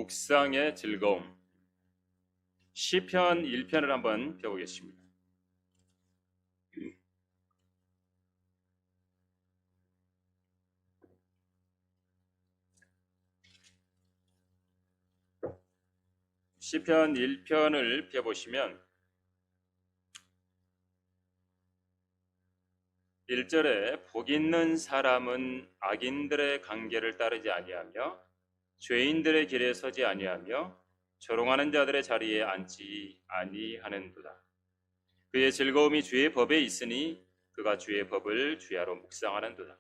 묵상의 즐거움. 시편 1편을 한번 펴보겠습니다. 시편 1편을 펴보시면 1절에 복 있는 사람은 악인들의 관계를 따르지 아니하며 죄인들의 길에 서지 아니하며 조롱하는 자들의 자리에 앉지 아니하는도다. 그의 즐거움이 주의 법에 있으니 그가 주의 법을 주야로 묵상하는도다.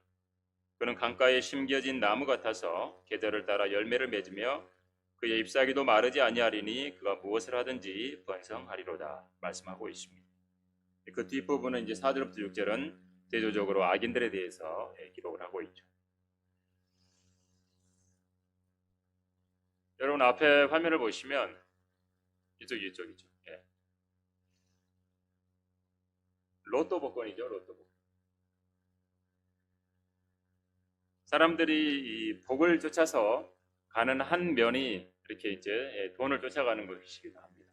그는 강가에 심겨진 나무 같아서 계절을 따라 열매를 맺으며 그의 잎사귀도 마르지 아니하리니 그가 무엇을 하든지 번성하리로다 말씀하고 있습니다. 그 뒷부분은 이제 4절부터 6절은 대조적으로 악인들에 대해서 기록을 하고 있죠. 여러분 앞에 화면을 보시면 이쪽이죠. 예. 로또 복권이죠. 로또 복권. 사람들이 이 복을 쫓아서 가는 한 면이 이렇게 이제 돈을 쫓아가는 것이기도 합니다.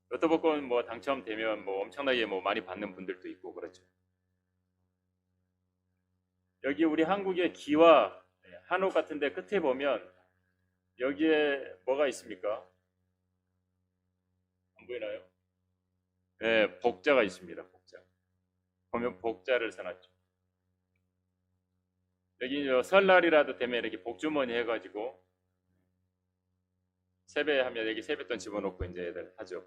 로또 복권 뭐 당첨되면 뭐 엄청나게 뭐 많이 받는 분들도 있고 그렇죠. 여기 우리 한국의 기와 한옥 같은데 끝에 보면 여기에 뭐가 있습니까? 안 보이나요? 네, 복자가 있습니다. 복자. 보면 복자를 써놨죠. 여기 설날이라도 되면 이렇게 복주머니 해가지고 세배하면 여기 세뱃돈 집어넣고 이제 애들 하죠.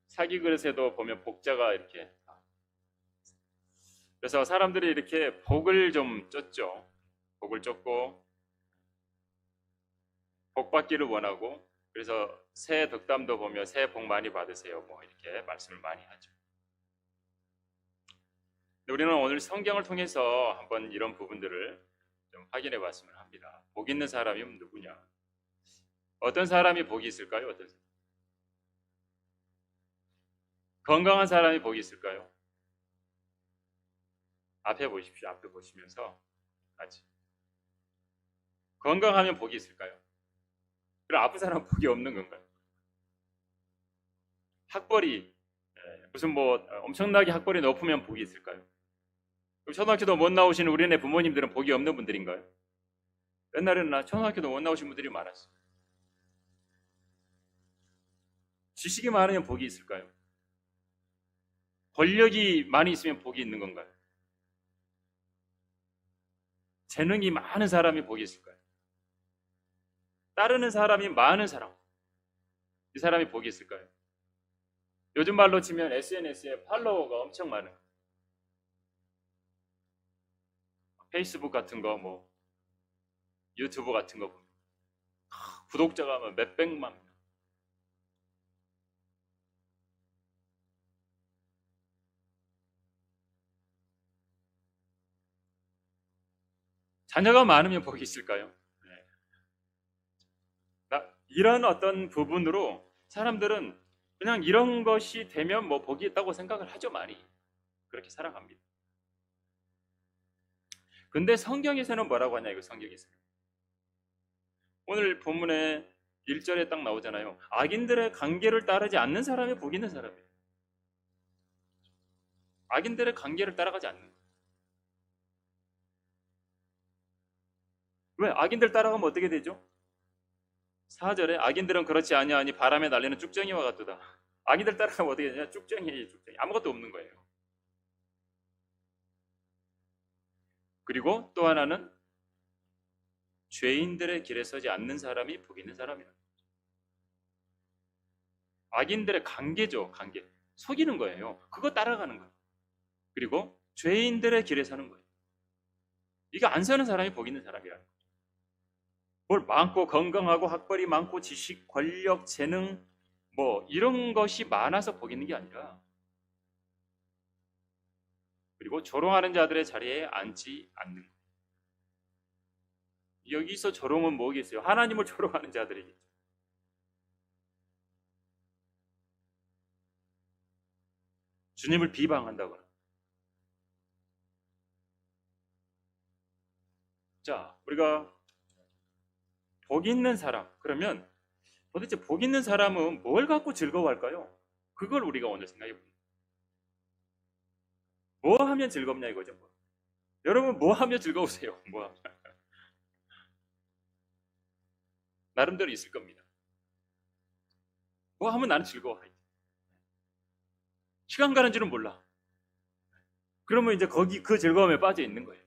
사기 그릇에도 보면 복자가 이렇게. 그래서 사람들이 이렇게 복을 좀 쫓죠. 복을 쫓고 복 받기를 원하고, 그래서 새해 덕담도 보면 새해 복 많이 받으세요 뭐 이렇게 말씀을 많이 하죠. 우리는 오늘 성경을 통해서 한번 이런 부분들을 좀 확인해 봤으면 합니다. 복 있는 사람이 누구냐? 어떤 사람이 복이 있을까요? 어떤 사람? 건강한 사람이 복이 있을까요? 앞에 보십시오. 앞에 보시면서 같이. 건강하면 복이 있을까요? 그럼 아픈 사람은 복이 없는 건가요? 학벌이 무슨 뭐 엄청나게 학벌이 높으면 복이 있을까요? 초등학교도 못 나오시는 우리네 부모님들은 복이 없는 분들인가요? 옛날에는 초등학교도 못 나오신 분들이 많았어요. 지식이 많으면 복이 있을까요? 권력이 많이 있으면 복이 있는 건가요? 재능이 많은 사람이 복이 있을까요? 따르는 사람이 많은 사람, 이 사람이 복이 있을까요? 요즘 말로 치면 SNS에 팔로워가 엄청 많은, 페이스북 같은 거, 뭐 유튜브 같은 거 보면 구독자가 몇백만 명. 자녀가 많으면 복이 있을까요? 이런 어떤 부분으로 사람들은 그냥 이런 것이 되면 뭐 복이 있다고 생각을 하죠. 많이 그렇게 살아갑니다. 근데 성경에서는 뭐라고 하냐, 이거 성경에서는. 오늘 본문에 1절에 딱 나오잖아요. 악인들의 관계를 따르지 않는 사람이 복 있는 사람이에요. 악인들의 관계를 따라가지 않는 거예요. 왜? 악인들 따라가면 어떻게 되죠? 4절에 악인들은 그렇지 아니하니 바람에 날리는 쭉정이와 같도다. 악인들 따라가면 어떻게 되냐? 쭉정이에요. 쭉정이. 아무것도 없는 거예요. 그리고 또 하나는 죄인들의 길에 서지 않는 사람이 복 있는 사람이다. 악인들의 관계죠. 관계. 속이는 거예요. 그거 따라가는 거예요. 그리고 죄인들의 길에 서는 거예요. 이거 안 서는 사람이 복 있는 사람이라는 거예요. 뭘 많고 건강하고 학벌이 많고 지식, 권력, 재능 뭐 이런 것이 많아서 복 있는 게 아니라, 그리고 조롱하는 자들의 자리에 앉지 않는 거예요. 여기서 조롱은 뭐겠어요? 하나님을 조롱하는 자들이겠죠. 주님을 비방한다거나. 자, 우리가 복 있는 사람. 그러면 도대체 복 있는 사람은 뭘 갖고 즐거워할까요? 그걸 우리가 오늘 생각해 봅니다. 뭐 하면 즐겁냐 이거죠. 뭐. 여러분 뭐 하면 즐거우세요? 뭐 하면. 나름대로 있을 겁니다. 뭐 하면 나는 즐거워. 시간 가는 줄은 몰라. 그러면 이제 거기 그 즐거움에 빠져 있는 거예요.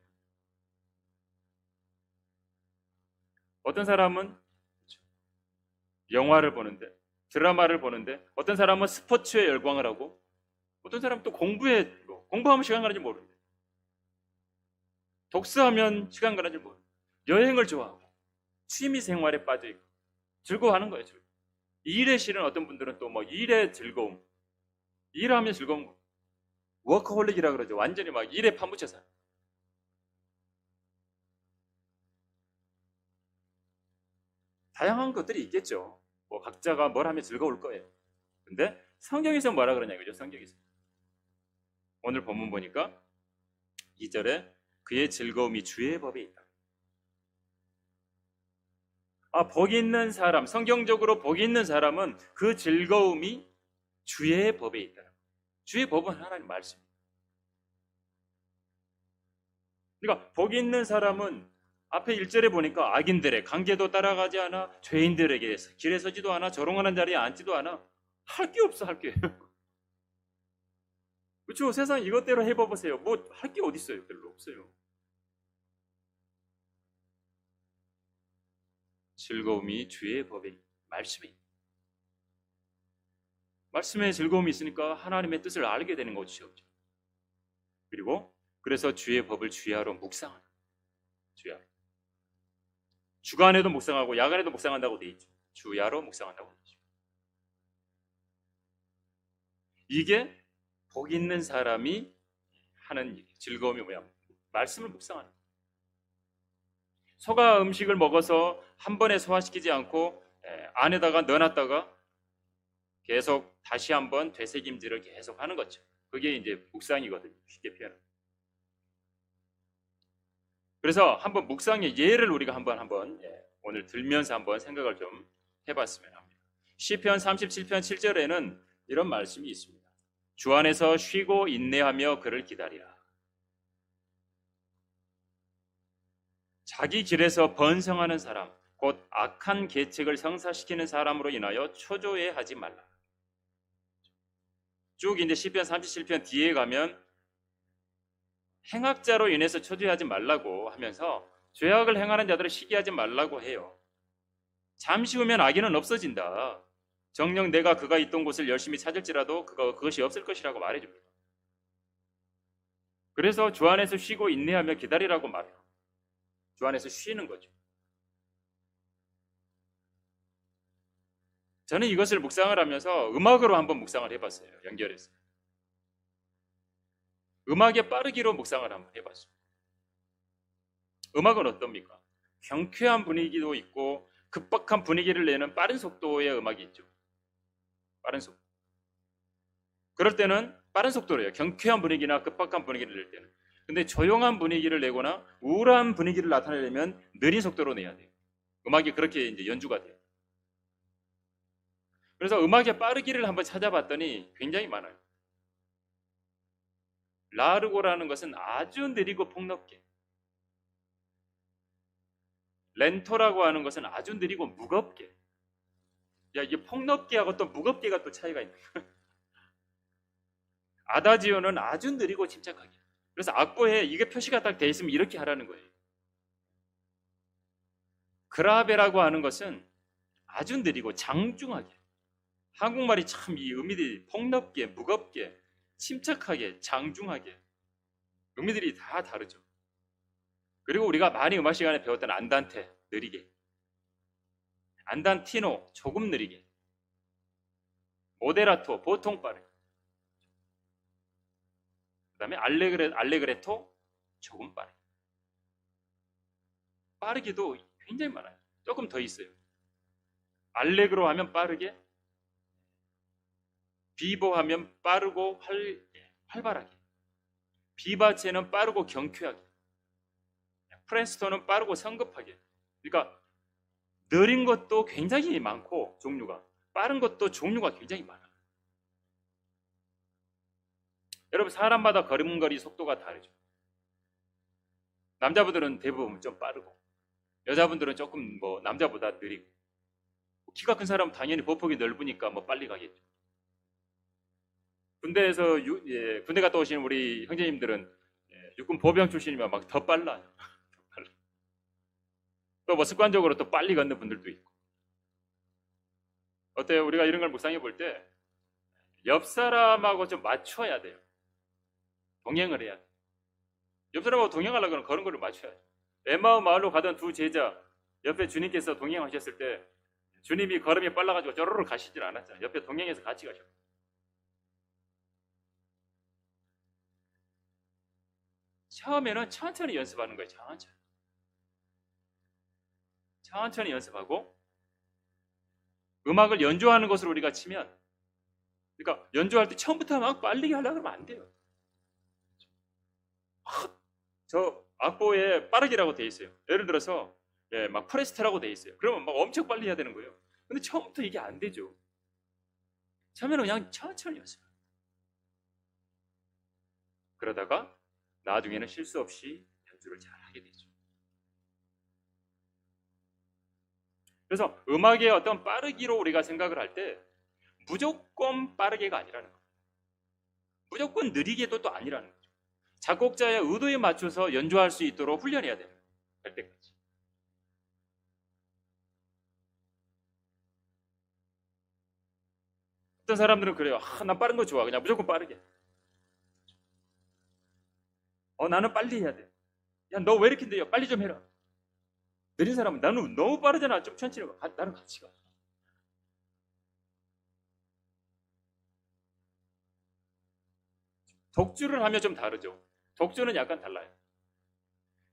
어떤 사람은 영화를 보는데, 드라마를 보는데, 어떤 사람은 스포츠에 열광을 하고, 어떤 사람은 또 공부하면 시간 가는 줄 모르는데, 독서하면 시간 가는 줄 모르는데, 여행을 좋아하고, 취미 생활에 빠져 있고, 즐거워하는 거예요. 일에 실은 어떤 분들은 또 뭐 일의 즐거움, 일하면 즐거운 거, 워커홀릭이라 그러죠. 완전히 막 일에 파묻혀 살아요. 다양한 것들이 있겠죠. 뭐 각자가 뭘 하면 즐거울 거예요. 근데 성경에서 뭐라 그러냐 이거죠. 성경에서 오늘 본문 보니까 2절에 그의 즐거움이 주의 법에 있다. 복 있는 사람, 성경적으로 복 있는 사람은 그 즐거움이 주의 법에 있다. 주의 법은 하나님 말씀입니다. 그러니까 복 있는 사람은 앞에 1절에 보니까 악인들의 관계도 따라가지 않아, 죄인들에게 길에 서지도 않아, 조롱하는 자리에 앉지도 않아. 할 게 없어, 할 게. 그렇죠? 세상 이것대로 해봐보세요. 뭐 할 게 어디 있어요? 별로 없어요. 즐거움이 주의 법에 말씀에 말씀에 즐거움이 있으니까 하나님의 뜻을 알게 되는 것이죠. 그리고 그래서 주의 법을 주야로 묵상하는 주야. 주간에도 묵상하고 야간에도 묵상한다고 돼 있죠. 주야로 묵상한다고 돼 있죠. 이게 복 있는 사람이 하는 즐거움이 뭐야? 말씀을 묵상하는. 소가 음식을 먹어서 한 번에 소화시키지 않고 안에다가 넣어놨다가 계속 다시 한번 되새김질을 계속 하는 거죠. 그게 이제 묵상이거든요. 쉽게 표현하면. 그래서 한번 묵상의 예를 우리가 한번 오늘 들면서 한번 생각을 좀 해봤으면 합니다. 시편 37편 7절에는 이런 말씀이 있습니다. 주 안에서 쉬고 인내하며 그를 기다리라. 자기 길에서 번성하는 사람, 곧 악한 계책을 성사시키는 사람으로 인하여 초조해하지 말라. 쭉 이제 시편 37편 뒤에 가면 행악자로 인해서 초조해하지 말라고 하면서 죄악을 행하는 자들을 시기하지 말라고 해요. 잠시 후면 악인은 없어진다. 정녕 내가 그가 있던 곳을 열심히 찾을지라도 그것이 없을 것이라고 말해줍니다. 그래서 주 안에서 쉬고 인내하며 기다리라고 말해요. 주 안에서 쉬는 거죠. 저는 이것을 묵상을 하면서 음악으로 한번 묵상을 해봤어요. 연결해서. 음악의 빠르기로 묵상을 한번 해봤습니다. 음악은 어떻습니까? 경쾌한 분위기도 있고 급박한 분위기를 내는 빠른 속도의 음악이 있죠. 빠른 속도. 그럴 때는 빠른 속도로 해요. 경쾌한 분위기나 급박한 분위기를 낼 때는. 근데 조용한 분위기를 내거나 우울한 분위기를 나타내려면 느린 속도로 내야 돼요. 음악이 그렇게 이제 연주가 돼요. 그래서 음악의 빠르기를 한번 찾아봤더니 굉장히 많아요. 라르고라는 것은 아주 느리고 폭넓게, 렌토라고 하는 것은 아주 느리고 무겁게. 이게 폭넓게하고 또 무겁게가 또 차이가 있는 거예요. 아다지오는 아주 느리고 침착하게. 그래서 악보에 이게 표시가 딱 돼 있으면 이렇게 하라는 거예요. 그라베라고 하는 것은 아주 느리고 장중하게. 한국말이 참 이 의미들이 폭넓게, 무겁게, 침착하게, 장중하게 의미들이 다 다르죠. 그리고 우리가 많이 음악 시간에 배웠던 안단테, 느리게, 안단티노, 조금 느리게, 모데라토, 보통 빠르게, 그 다음에 알레그레토, 조금 빠르게. 빠르기도 굉장히 많아요. 조금 더 있어요. 알레그로 하면 빠르게, 비보 하면 빠르고 활발하게, 비바체는 빠르고 경쾌하게, 프레스토는 빠르고 성급하게. 그러니까 느린 것도 굉장히 많고 종류가, 빠른 것도 종류가 굉장히 많아요. 여러분, 사람마다 걸음걸이 속도가 다르죠. 남자분들은 대부분 좀 빠르고 여자분들은 조금 남자보다 느리고, 키가 큰 사람은 당연히 보폭이 넓으니까 빨리 가겠죠. 군대에서 군대 갔다 오신 우리 형제님들은 육군 보병 출신이면 막 더 빨라요. 또 습관적으로 또 빨리 걷는 분들도 있고. 어때요? 우리가 이런 걸 묵상해 볼 때 옆 사람하고 좀 맞춰야 돼요. 동행을 해야 돼요. 옆 사람하고 동행하려고 하면 그런 거를 맞춰야 돼요. 엠마오 마을로 가던 두 제자 옆에 주님께서 동행하셨을 때 주님이 걸음이 빨라가지고 쪼르르 가시질 않았잖아요. 옆에 동행해서 같이 가셨어요. 처음에는 천천히 연습하는 거예요. 천천히 연습하고, 음악을 연주하는 것으로 우리가 치면, 그러니까 연주할 때 처음부터 막 빨리 하려고 하면 안 돼요. 저 악보에 빠르기라고 돼 있어요. 예를 들어서 막 프레스테라고 돼 있어요. 그러면 막 엄청 빨리 해야 되는 거예요. 근데 처음부터 이게 안 되죠. 처음에는 그냥 천천히 연습해요. 그러다가 나중에는 실수 없이 연주를 잘 하게 되죠. 그래서 음악의 어떤 빠르기로 우리가 생각을 할 때 무조건 빠르게가 아니라는 거예요. 무조건 느리게도 또 아니라는 거죠. 작곡자의 의도에 맞춰서 연주할 수 있도록 훈련해야 돼요. 할 때까지. 어떤 사람들은 그래요. 난 빠른 거 좋아. 그냥 무조건 빠르게. 나는 빨리 해야 돼. 야, 너 왜 이렇게 느려? 빨리 좀 해라. 느린 사람은 나는 너무 빠르잖아. 좀 천천히 가. 나는 같이 가. 독주를 하면 좀 다르죠. 독주는 약간 달라요.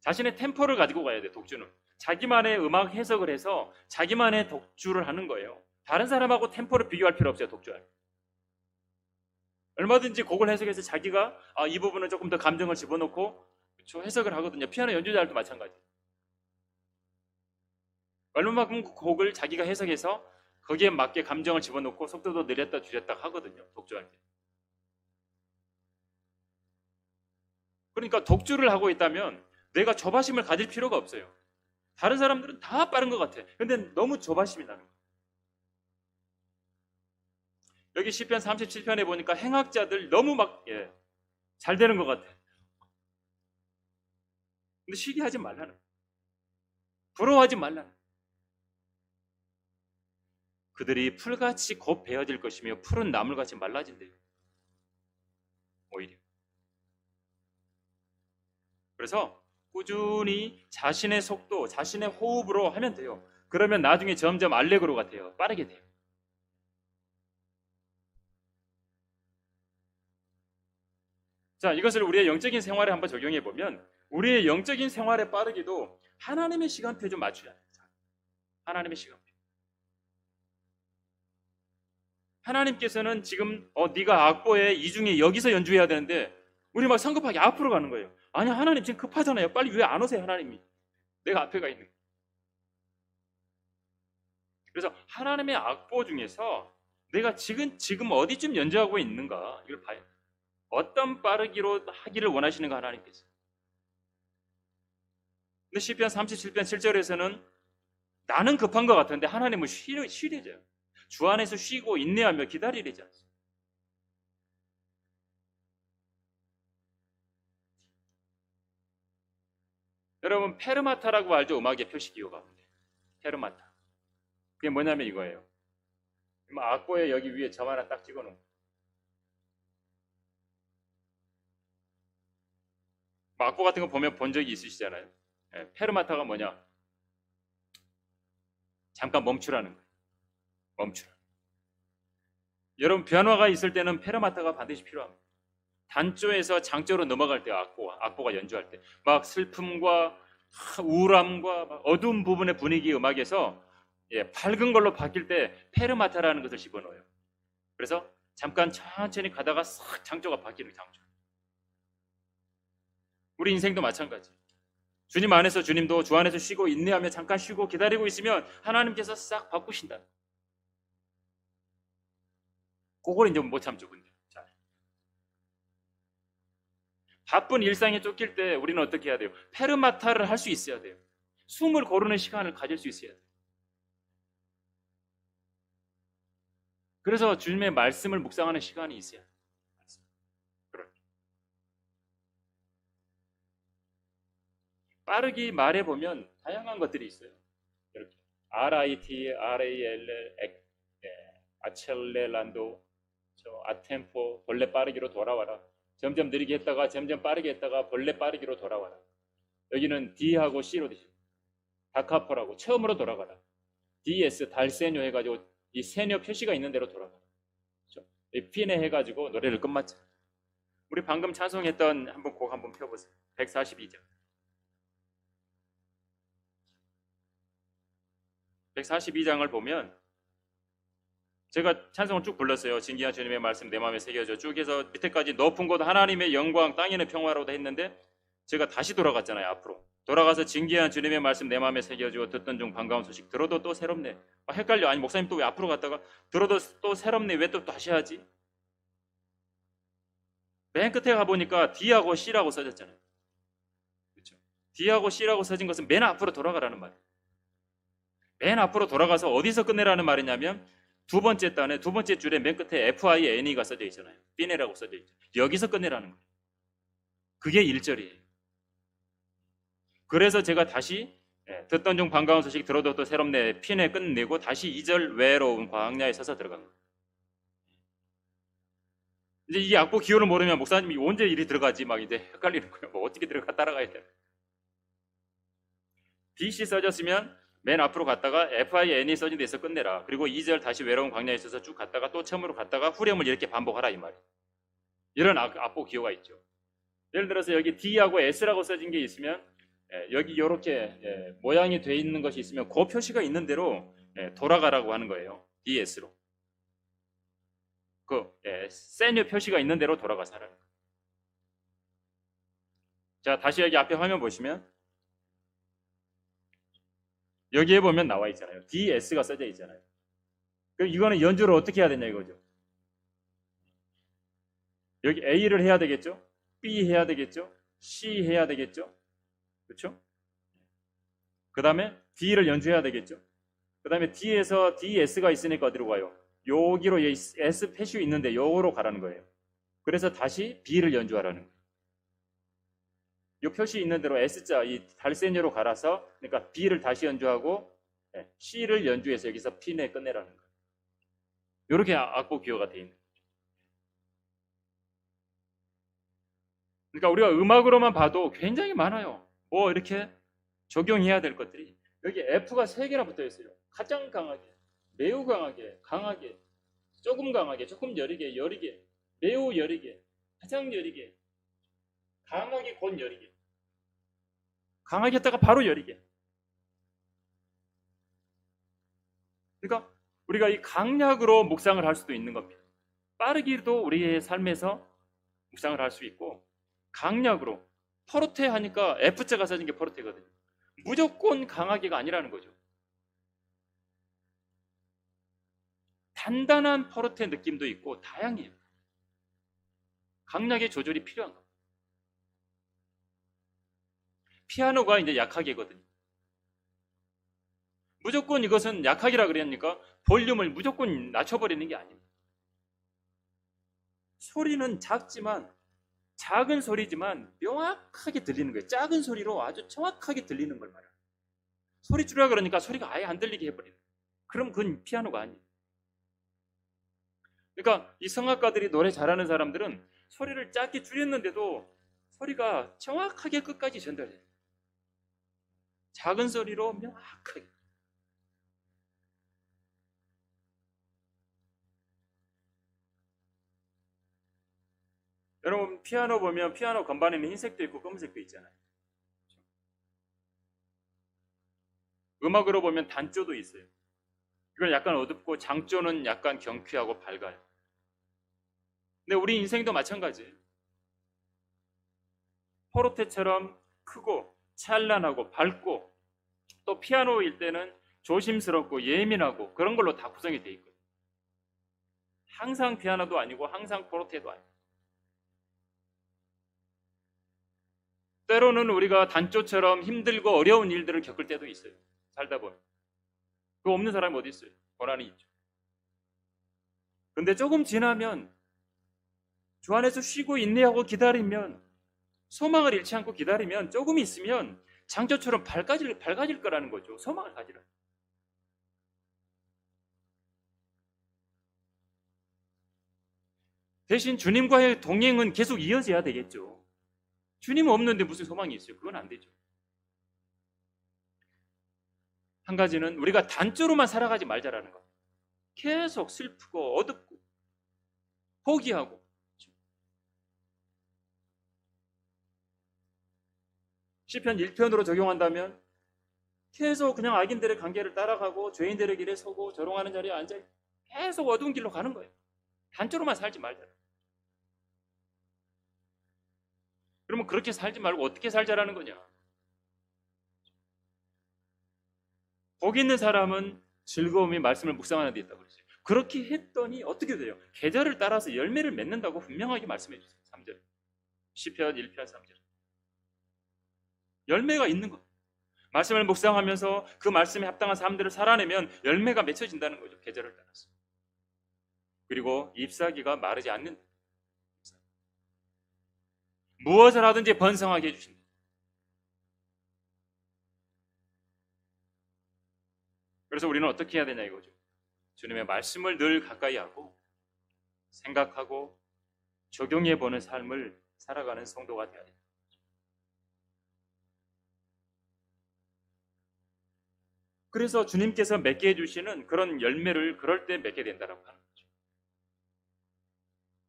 자신의 템포를 가지고 가야 돼. 독주는 자기만의 음악 해석을 해서 자기만의 독주를 하는 거예요. 다른 사람하고 템포를 비교할 필요 없어요. 독주할 때. 얼마든지 곡을 해석해서 자기가 이 부분은 조금 더 감정을 집어넣고 해석을 하거든요. 피아노 연주자들도 마찬가지. 얼마만큼 곡을 자기가 해석해서 거기에 맞게 감정을 집어넣고 속도도 느렸다 줄였다 하거든요. 독주할 때. 그러니까 독주를 하고 있다면 내가 조바심을 가질 필요가 없어요. 다른 사람들은 다 빠른 것 같아. 근데 너무 조바심이 나는 거예요. 여기 시편 37편에 보니까 행악자들 너무 잘 되는 것 같아. 근데 시기하지 말라는 거예요. 부러워하지 말라는 거예요. 그들이 풀같이 곧 베어질 것이며 푸른 나물같이 말라진대요. 오히려. 그래서 꾸준히 자신의 속도, 자신의 호흡으로 하면 돼요. 그러면 나중에 점점 알레그로가 돼요. 빠르게 돼요. 자, 이것을 우리의 영적인 생활에 한번 적용해 보면 우리의 영적인 생활의 빠르기도 하나님의 시간표에 좀 맞춰야 돼요. 하나님의 시간표. 하나님께서는 지금 네가 악보에 이 중에 여기서 연주해야 되는데 우리 막 성급하게 앞으로 가는 거예요. 아니, 하나님 지금 급하잖아요. 빨리 왜 안 오세요, 하나님이? 내가 앞에 가 있는 거예요. 그래서 하나님의 악보 중에서 내가 지금 어디쯤 연주하고 있는가 이걸 봐요. 어떤 빠르기로 하기를 원하시는가 하나님께서. 근데 시편 37편 7절에서는 나는 급한 것 같은데 하나님은 쉬래져요. 주 안에서 쉬고 인내하며 기다리래지 않습니다. 여러분, 페르마타라고 알죠? 음악의 표시기호가. 페르마타. 그게 뭐냐면 이거예요. 악보에 여기 위에 점 하나 딱 찍어놓은. 악보 같은 거 보면 본 적이 있으시잖아요. 페르마타가 뭐냐? 잠깐 멈추라는 거예요. 멈추라. 여러분, 변화가 있을 때는 페르마타가 반드시 필요합니다. 단조에서 장조로 넘어갈 때 악보가 연주할 때 막 슬픔과 우울함과 막 어두운 부분의 분위기 음악에서 밝은 걸로 바뀔 때 페르마타라는 것을 집어넣어요. 그래서 잠깐 천천히 가다가 싹 장조가 바뀌는 장조. 우리 인생도 마찬가지. 주님 안에서 주님도 주 안에서 쉬고 인내하며 잠깐 쉬고 기다리고 있으면 하나님께서 싹 바꾸신다. 그걸 이제 못 참죠. 근데 바쁜 일상에 쫓길 때 우리는 어떻게 해야 돼요? 페르마타를 할 수 있어야 돼요. 숨을 고르는 시간을 가질 수 있어야 돼요. 그래서 주님의 말씀을 묵상하는 시간이 있어야 돼요. 빠르게 말해보면 다양한 것들이 있어요. 이렇게 RIT, RALL, 아첼레란도, 아템포, 본래 빠르기로 돌아와라. 점점 느리게 했다가 점점 빠르게 했다가 본래 빠르기로 돌아와라. 여기는 D하고 C로 되죠. 다카포라고 처음으로 돌아가라. DS 달세뇨 해가지고 이 세뇨 표시가 있는 대로 돌아가라. 그렇죠? 피네 해가지고 노래를 끝마쳐. 우리 방금 찬송했던 한번 곡 한번 펴보세요. 142장. 142장을 보면 제가 찬송을 쭉 불렀어요. 진기한 주님의 말씀 내 마음에 새겨져 쭉 해서 밑에까지 높은 곳 하나님의 영광 땅에는 평화로다 했는데 제가 다시 돌아갔잖아요. 앞으로 돌아가서 진기한 주님의 말씀 내 마음에 새겨져 듣던 중 반가운 소식 들어도 또 새롭네. 헷갈려. 아니 목사님 또 왜 앞으로 갔다가 들어도 또 새롭네. 왜 또 다시 하지? 맨 끝에 가보니까 D하고 C라고 써졌잖아요. 그렇죠? D하고 C라고 써진 것은 맨 앞으로 돌아가라는 말이에요. 맨 앞으로 돌아가서 어디서 끝내라는 말이냐면 두 번째 단에 두 번째 줄에 맨 끝에 FINE가 써져 있잖아요. 피네라고 써져 있죠. 여기서 끝내라는 거예요. 그게 1절이에요. 그래서 제가 다시 듣던 중 반가운 소식 들어도 또 새롭네 피네 끝내고 다시 2절 외로운 광야에 서서 들어간 거예요. 이제 이 악보 기호를 모르면 목사님이 언제 일이 들어가지 막 이제 헷갈리는 거예요. 뭐 어떻게 들어가 따라가야 돼. BC 써졌으면 맨 앞으로 갔다가 FINE 써진 데서 끝내라. 그리고 2절 다시 외로운 광야에 있어서 쭉 갔다가 또 처음으로 갔다가 후렴을 이렇게 반복하라 이 말이에요. 이런 악보 기호가 있죠. 예를 들어서 여기 D하고 S라고 써진 게 있으면 여기 이렇게 모양이 돼 있는 것이 있으면 그 표시가 있는 대로 돌아가라고 하는 거예요. DS로. 그 세뇨 표시가 있는 대로 돌아가서 하라는 거예요. 자, 다시 여기 앞에 화면 보시면 여기에 보면 나와 있잖아요. DS가 써져 있잖아요. 그럼 이거는 연주를 어떻게 해야 되냐 이거죠. 여기 A를 해야 되겠죠. B 해야 되겠죠. C 해야 되겠죠. 그렇죠? 그 다음에 D를 연주해야 되겠죠. 그 다음에 D에서 DS가 있으니까 어디로 가요? 여기로 S 패시 있는데 여기로 가라는 거예요. 그래서 다시 B를 연주하라는 거예요. 이 표시 있는 대로 S자 이 달세뇨로 갈아서 그러니까 B를 다시 연주하고 C를 연주해서 여기서 P내 끝내라는 거예요. 이렇게 악보 기호가 되어 있는 거예요. 그러니까 우리가 음악으로만 봐도 굉장히 많아요. 뭐 이렇게 적용해야 될 것들이 여기 F가 3개나 붙어 있어요. 가장 강하게, 매우 강하게, 강하게, 조금 강하게, 조금 여리게, 여리게, 매우 여리게, 가장 여리게, 강하게 곧 여리게, 강하게 했다가 바로 여리게. 그러니까 우리가 이 강약으로 묵상을 할 수도 있는 겁니다. 빠르기도 우리의 삶에서 묵상을 할 수 있고 강약으로 포르테 하니까 F자가 써진 게 포르테거든요. 무조건 강하게가 아니라는 거죠. 단단한 포르테 느낌도 있고 다양해요. 강약의 조절이 필요한 겁니다. 피아노가 이제 약하게거든요. 무조건 이것은 약하기라 그러니까 볼륨을 무조건 낮춰버리는 게 아닙니다. 소리는 작지만 작은 소리지만 명확하게 들리는 거예요. 작은 소리로 아주 정확하게 들리는 걸 말해요. 소리 줄여 그러니까 소리가 아예 안 들리게 해버리는 거예요. 그럼 그건 피아노가 아니에요. 그러니까 이 성악가들이 노래 잘하는 사람들은 소리를 작게 줄였는데도 소리가 정확하게 끝까지 전달해요. 작은 소리로 명확하게. 여러분 피아노 보면 피아노 건반에는 흰색도 있고 검은색도 있잖아요. 음악으로 보면 단조도 있어요. 이건 약간 어둡고 장조는 약간 경쾌하고 밝아요. 근데 우리 인생도 마찬가지예요. 포르테처럼 크고 찬란하고 밝고, 또 피아노일 때는 조심스럽고 예민하고 그런 걸로 다 구성이 돼 있거든요. 항상 피아노도 아니고 항상 포르테도 아니고. 때로는 우리가 단조처럼 힘들고 어려운 일들을 겪을 때도 있어요. 살다 보면. 그거 없는 사람이 어디 있어요? 고난이 있죠. 근데 조금 지나면, 주 안에서 쉬고 인내하고 기다리면, 소망을 잃지 않고 기다리면 조금 있으면 장조처럼 밝아질 거라는 거죠. 소망을 가지라. 대신 주님과의 동행은 계속 이어져야 되겠죠. 주님 없는데 무슨 소망이 있어요? 그건 안 되죠. 한 가지는 우리가 단조로만 살아가지 말자라는 것. 계속 슬프고 어둡고 포기하고. 시편 1편으로 적용한다면 계속 그냥 악인들의 관계를 따라가고 죄인들의 길에 서고 조롱하는 자리에 앉아 계속 어두운 길로 가는 거예요. 단조로만 살지 말자. 그러면 그렇게 살지 말고 어떻게 살자라는 거냐? 복 있는 사람은 즐거움이 말씀을 묵상하는 데 있다고 그랬어요. 그렇게 했더니 어떻게 돼요? 계절을 따라서 열매를 맺는다고 분명하게 말씀해 주세요. 3절. 시편 1편 3절. 열매가 있는 것. 말씀을 묵상하면서 그 말씀에 합당한 삶들을 살아내면 열매가 맺혀진다는 거죠. 계절을 따라서. 그리고 잎사귀가 마르지 않는다. 무엇을 하든지 번성하게 해주신다. 그래서 우리는 어떻게 해야 되냐 이거죠. 주님의 말씀을 늘 가까이 하고 생각하고 적용해 보는 삶을 살아가는 성도가 되어야 됩니다. 그래서 주님께서 맺게 해주시는 그런 열매를 그럴 때 맺게 된다고 하는 거죠.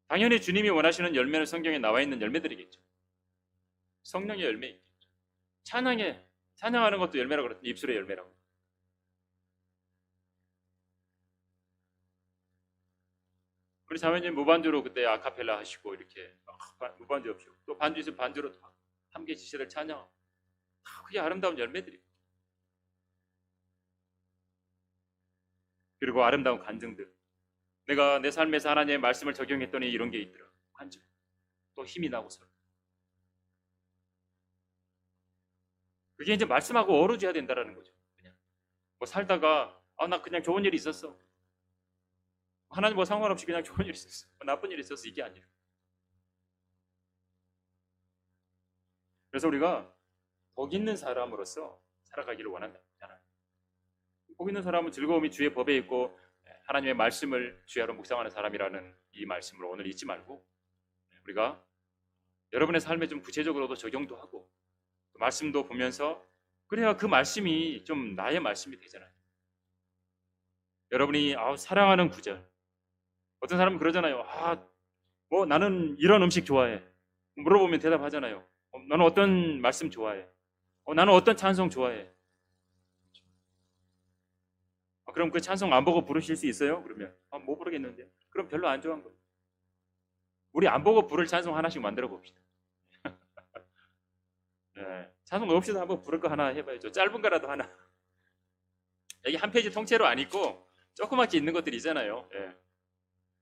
당연히 주님이 원하시는 열매는 성경에 나와 있는 열매들이겠죠. 성령의 열매 있겠죠. 찬양하는 것도 열매라고 그랬더니 입술의 열매라고. 우리 자매님 무반주로 그때 아카펠라 하시고 이렇게 무반주 없이 또 반주 있으면 반주로 함께 지시를 찬양하고 그게 아름다운 열매들이에요. 그리고 아름다운 간증들. 내가 내 삶에서 하나님의 말씀을 적용했더니 이런 게 있더라. 간증. 또 힘이 나고 서로. 그게 이제 말씀하고 어우러져야 된다는 거죠. 그냥 뭐 살다가 나 그냥 좋은 일이 있었어. 하나님 뭐 상관없이 그냥 좋은 일이 있었어. 나쁜 일이 있었어. 이게 아니에요. 그래서 우리가 복 있는 사람으로서 살아가기를 원한다. 복 있는 사람은 즐거움이 주의 법에 있고 하나님의 말씀을 주야로 묵상하는 사람이라는 이 말씀을 오늘 잊지 말고 우리가 여러분의 삶에 좀 구체적으로도 적용도 하고 말씀도 보면서 그래야 그 말씀이 좀 나의 말씀이 되잖아요. 여러분이 사랑하는 구절. 어떤 사람은 그러잖아요. 뭐 나는 이런 음식 좋아해. 물어보면 대답하잖아요. 나는 어떤 말씀 좋아해. 나는 어떤 찬송 좋아해. 그럼 그 찬송 안 보고 부르실 수 있어요? 그러면 못 부르겠는데. 그럼 별로 안 좋아한 거예요. 우리 안 보고 부를 찬송 하나씩 만들어 봅시다. 네, 찬송 없이도 한번 부를 거 하나 해봐야죠. 짧은 거라도 하나. 여기 한 페이지 통째로 안 있고 조그맣게 있는 것들이 있잖아요. 네.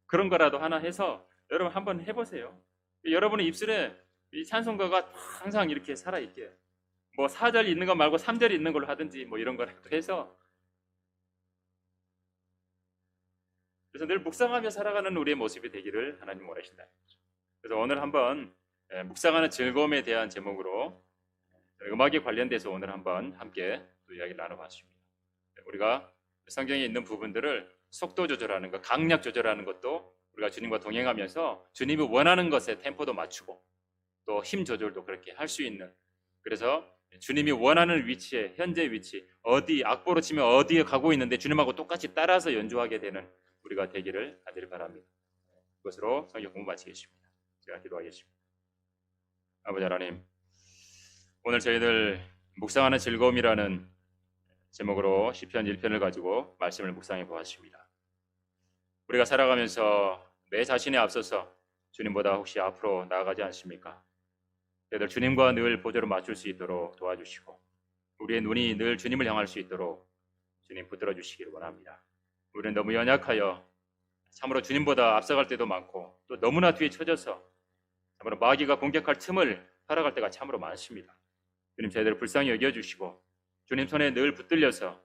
그런 거라도 하나 해서 여러분 한번 해보세요. 여러분의 입술에 이 찬송가가 항상 이렇게 살아있게 뭐 4절 있는 거 말고 3절 있는 걸로 하든지 뭐 이런 거라도 해서 그래서 늘 묵상하며 살아가는 우리의 모습이 되기를 하나님 원하신다. 그래서 오늘 한번 묵상하는 즐거움에 대한 제목으로 음악에 관련돼서 오늘 한번 함께 또 이야기를 나눠봤습니다. 우리가 성경에 있는 부분들을 속도 조절하는 것, 강약 조절하는 것도 우리가 주님과 동행하면서 주님이 원하는 것에 템포도 맞추고 또 힘 조절도 그렇게 할 수 있는 그래서 주님이 원하는 위치에 현재 위치 어디 악보로 치면 어디에 가고 있는데 주님하고 똑같이 따라서 연주하게 되는 우리가 되기를 간절히 바랍니다. 그것으로 성경 공부 마치겠습니다. 제가 기도하겠습니다. 아버지 하나님, 오늘 저희들 묵상하는 즐거움이라는 제목으로 시편 1편을 가지고 말씀을 묵상해 보았습니다. 우리가 살아가면서 내 자신에 앞서서 주님보다 혹시 앞으로 나아가지 않습니까? 저희들 주님과 늘 보조를 맞출 수 있도록 도와주시고 우리의 눈이 늘 주님을 향할 수 있도록 주님 붙들어 주시기를 원합니다. 우리는 너무 연약하여 참으로 주님보다 앞서갈 때도 많고 또 너무나 뒤에 처져서 참으로 마귀가 공격할 틈을 살아갈 때가 참으로 많습니다. 주님 저희들을 불쌍히 여겨주시고 주님 손에 늘 붙들려서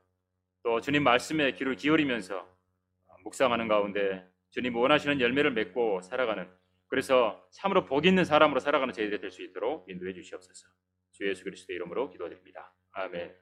또 주님 말씀에 귀를 기울이면서 묵상하는 가운데 주님 원하시는 열매를 맺고 살아가는, 그래서 참으로 복 있는 사람으로 살아가는 저희들이 될 수 있도록 인도해 주시옵소서. 주 예수 그리스도의 이름으로 기도드립니다. 아멘.